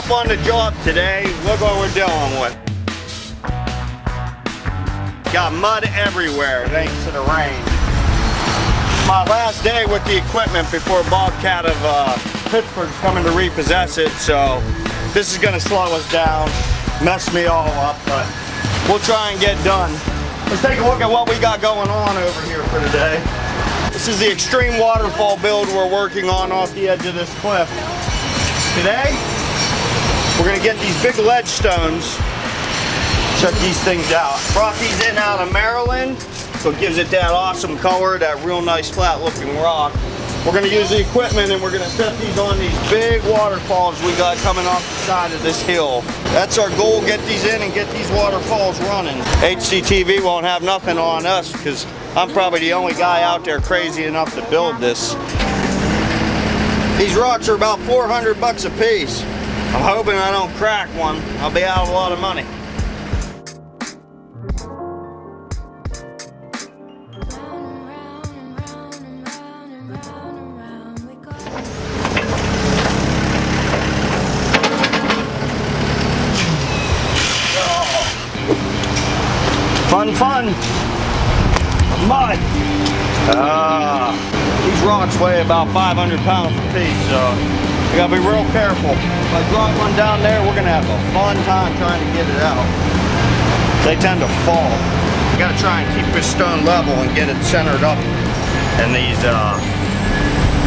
up on the job today. Look what we're dealing with. Got mud everywhere thanks to the rain. My last day with the equipment before Bobcat of Pittsburgh's coming to repossess it, so this is gonna slow us down, mess me all up, but we'll try and get done. Let's take a look at what we got going on over here for today. This is the extreme waterfall build we're working on off the edge of this cliff. Today, we're gonna get these big ledge stones. Check these things out. Brought these in out of Maryland, so it gives it that awesome color, that real nice flat looking rock. We're gonna use the equipment and we're gonna set these on these big waterfalls we got coming off the side of this hill. That's our goal, get these in and get these waterfalls running. HCTV won't have nothing on us because I'm probably the only guy out there crazy enough to build this. These rocks are about 400 bucks a piece. I'm hoping I don't crack one. I'll be out a lot of money. Fun. Mud. These rocks weigh about 500 pounds a piece, so you gotta be real careful. If I drop one down there, we're gonna have a fun time trying to get it out. They tend to fall. You gotta try and keep this stone level and get it centered up in these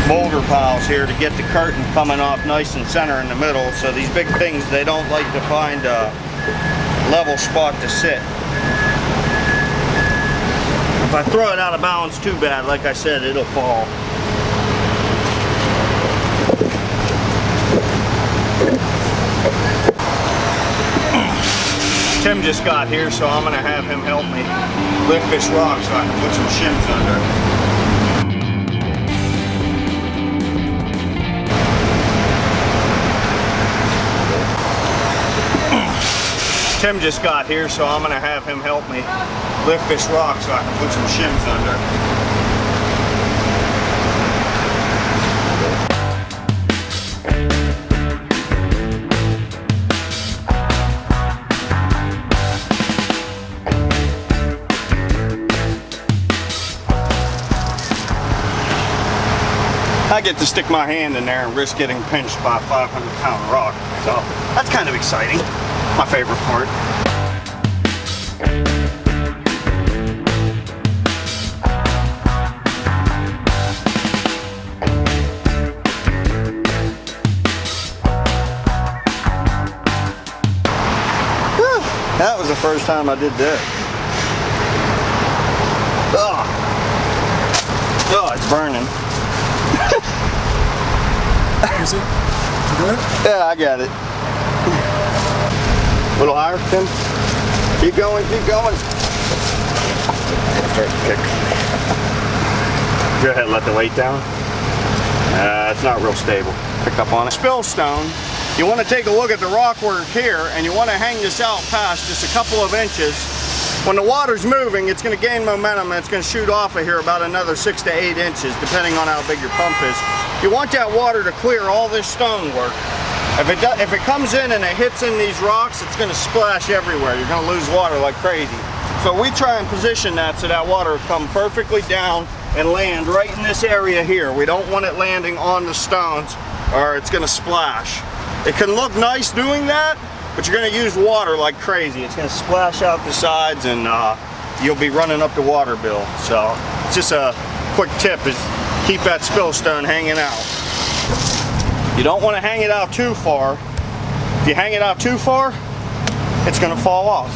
boulder piles here to get the curtain coming off nice and center in the middle. So these big things, they don't like to find a level spot to sit. If I throw it out of balance too bad, like I said, it'll fall. Tim just got here, so I'm gonna have him help me lift this rock so I can put some shims under. Tim just got here, so I'm gonna have him help me lift this rock so I can put some shims under. I get to stick my hand in there and risk getting pinched by a 500-pound rock, so that's kind of exciting. My favorite part. That was the first time I did that. Oh, it's burning. Is it? You got it? Yeah, I got it. A little higher, Tim. Keep going, keep going. Start to kick. Go ahead and let the weight down. It's not real stable. Pick up on it. Spill stone. You want to take a look at the rock work here, and you want to hang this out past just a couple of inches. When the water's moving, it's going to gain momentum and it's going to shoot off of here about another 6 to 8 inches, depending on how big your pump is. You want that water to clear all this stone work. If it comes in and it hits in these rocks, it's going to splash everywhere. You're going to lose water like crazy. So we try and position that so that water will come perfectly down and land right in this area here. We don't want it landing on the stones or it's going to splash. It can look nice doing that, but you're going to use water like crazy. It's going to splash out the sides and you'll be running up the water bill. So just a quick tip is keep that spill stone hanging out. You don't want to hang it out too far. If you hang it out too far, it's going to fall off.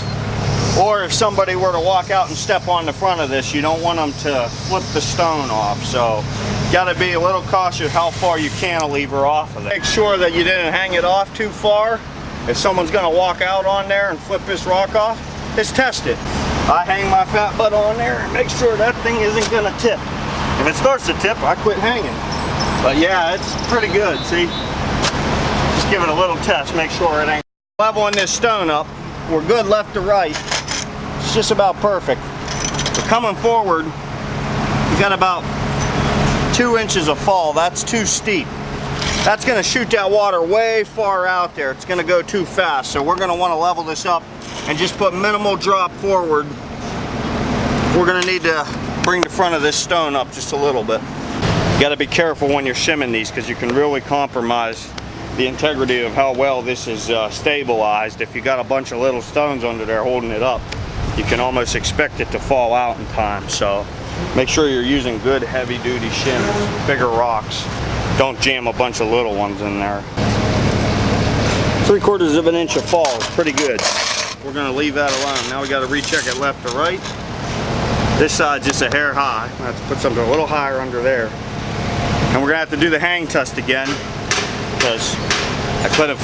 Or if somebody were to walk out and step on the front of this, you don't want them to flip the stone off. So you got to be a little cautious how far you cantilever off of it. Make sure that you didn't hang it off too far. If someone's going to walk out on there and flip this rock off, just test it. I hang my fat butt on there and make sure that thing isn't going to tip. If it starts to tip, I quit hanging. But yeah, it's pretty good, see? Just give it a little test, make sure it ain't. Leveling this stone up, we're good left to right. It's just about perfect. We're coming forward, we got about 2 inches of fall. That's too steep. that's gonna shoot that water way far out there. It's gonna go too fast. So we're gonna wanna level this up and just put minimal drop forward. We're gonna need to bring the front of this stone up just a little bit. You gotta be careful when you're shimming these because you can really compromise the integrity of how well this is stabilized. If you got a bunch of little stones under there holding it up, you can almost expect it to fall out in time. So make sure you're using good heavy duty shims, bigger rocks. Don't jam a bunch of little ones in there. 3/4 of an inch of fall is pretty good. We're gonna leave that alone. Now we gotta recheck it left to right. This side's just a hair high. I have to put something a little higher under there. And we're gonna have to do the hang test again because I could have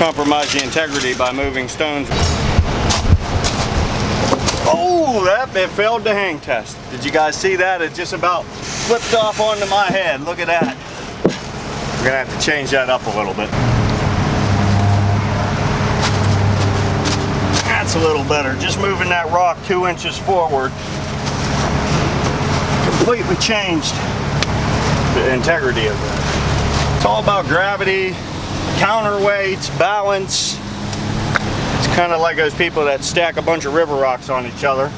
compromised the integrity by moving stones. Oh, it failed the hang test. Did you guys see that? It just about flipped off onto my head. Look at that. We're gonna have to change that up a little bit. That's a little better. Just moving that rock 2 inches forward completely changed the integrity of that. It's all about gravity, counterweights, balance. It's kind of like those people that stack a bunch of river rocks on each other.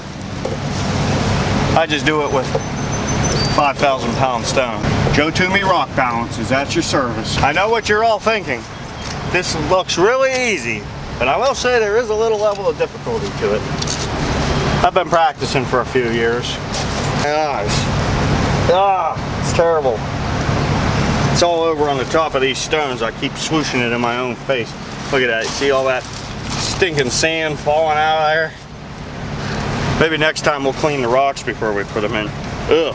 I just do it with 5,000 pound stone. Joe Toomey Rock Balance is at your service. I know what you're all thinking. This looks really easy, but I will say there is a little level of difficulty to it. I've been practicing for a few years. It's terrible. It's all over on the top of these stones. I keep swooshing it in my own face. Look at that. You see all that stinking sand falling out of there? Maybe next time we'll clean the rocks before we put them in. Ugh.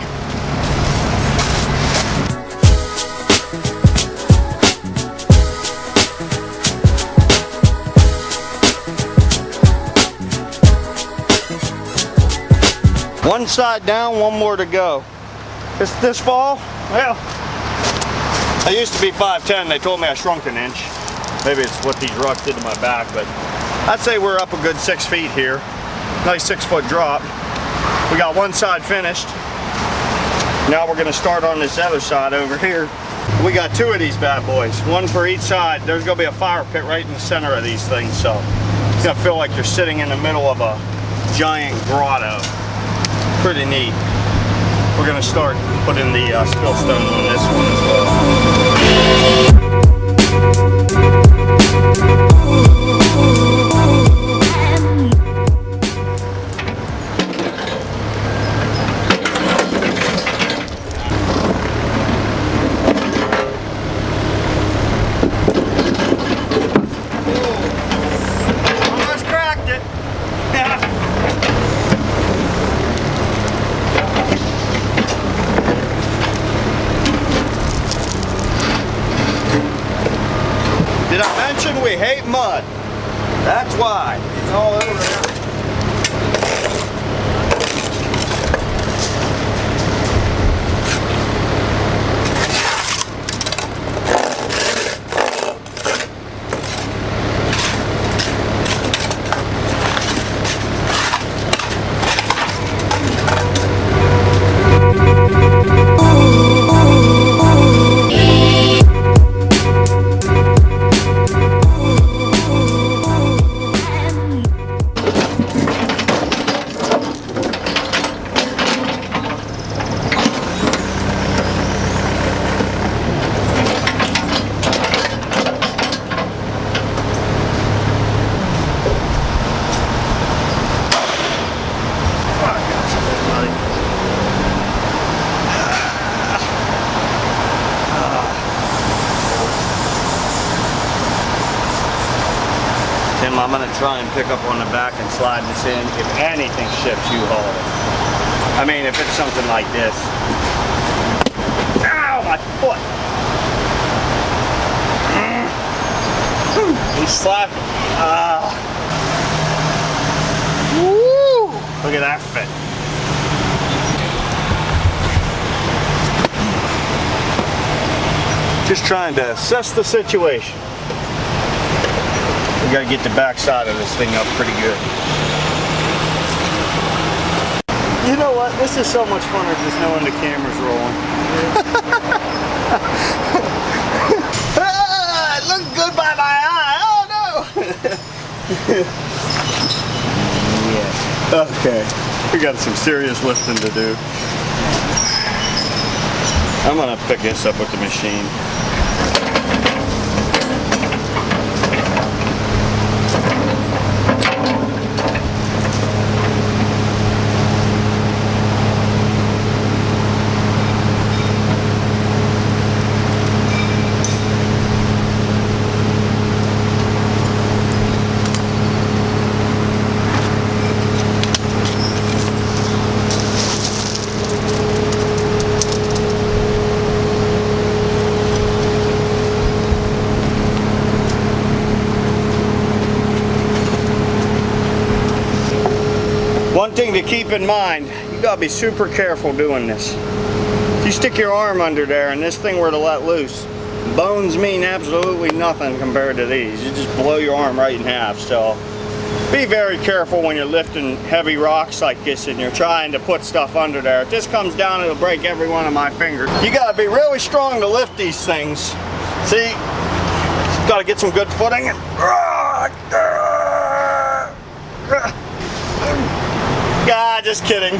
One side down, one more to go. This fall, well, I used to be 5'10". They told me I shrunk an inch. Maybe it's what these rocks did to my back, but I'd say we're up a good 6 feet here. Nice 6-foot drop. We got one side finished. Now we're gonna start on this other side over here. We got 2 of these bad boys, one for each side. There's gonna be a fire pit right in the center of these things, so it's gonna feel like you're sitting in the middle of a giant grotto. Pretty neat. We're gonna start putting the spill stones on this one as well. Almost cracked it. Did I mention we hate mud? That's why. It's all over there. Tim, I'm gonna try and pick up on the back and slide this in. If anything shifts, you haul it. I mean, if it's something like this. Ow, my foot! He's slapping. Woo! Look at that fit. Just trying to assess the situation. We gotta get the back side of this thing up pretty good. You know what? This is so much funner just knowing the camera's rolling. Yeah. Okay. We got some serious lifting to do. I'm gonna pick this up with the machine. One thing to keep in mind, you gotta be super careful doing this. If you stick your arm under there and this thing were to let loose, bones mean absolutely nothing compared to these. You just blow your arm right in half. So be very careful when you're lifting heavy rocks like this and you're trying to put stuff under there. If this comes down, it'll break every one of my fingers. You gotta be really strong to lift these things. See, gotta get some good footing. Ah, just kidding.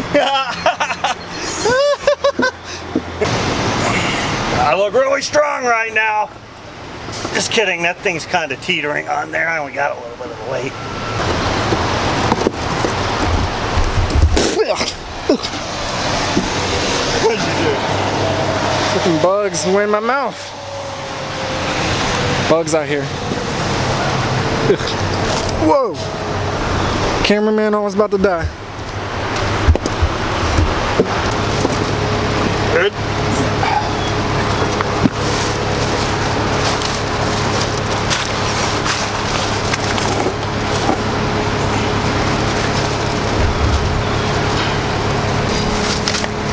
I look really strong right now. Just kidding, that thing's kind of teetering on there. I only got a little bit of weight. What'd you do? Fucking bugs were in my mouth. Bugs out here. Whoa! Cameraman almost about to die. Good.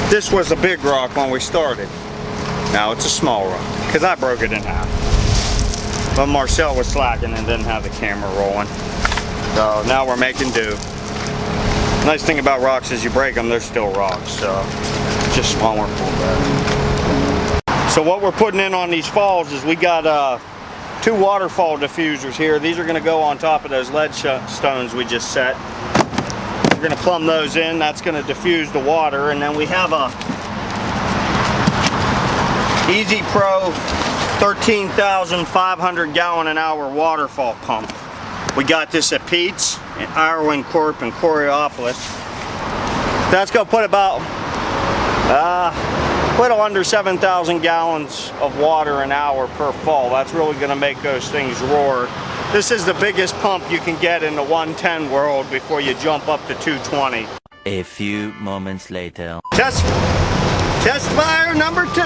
This was a big rock when we started. Now it's a small rock, because I broke it in half. But Marcel was slacking and didn't have the camera rolling. So now we're making do. Nice thing about rocks is you break them, they're still rocks. So just smaller pullback. So what we're putting in on these falls is we got 2 waterfall diffusers here. These are going to go on top of those lead stones we just set. We're going to plumb those in. That's going to diffuse the water. And then we have a Easy Pro 13,500 gallon an hour waterfall pump. We got this at Pete's, in Ireland Corp in Coriopolis. That's going to put about little under 7,000 gallons of water an hour per fall. That's really going to make those things roar. This is the biggest pump you can get in the 110 world before you jump up to 220. A few moments later. Test fire number 2.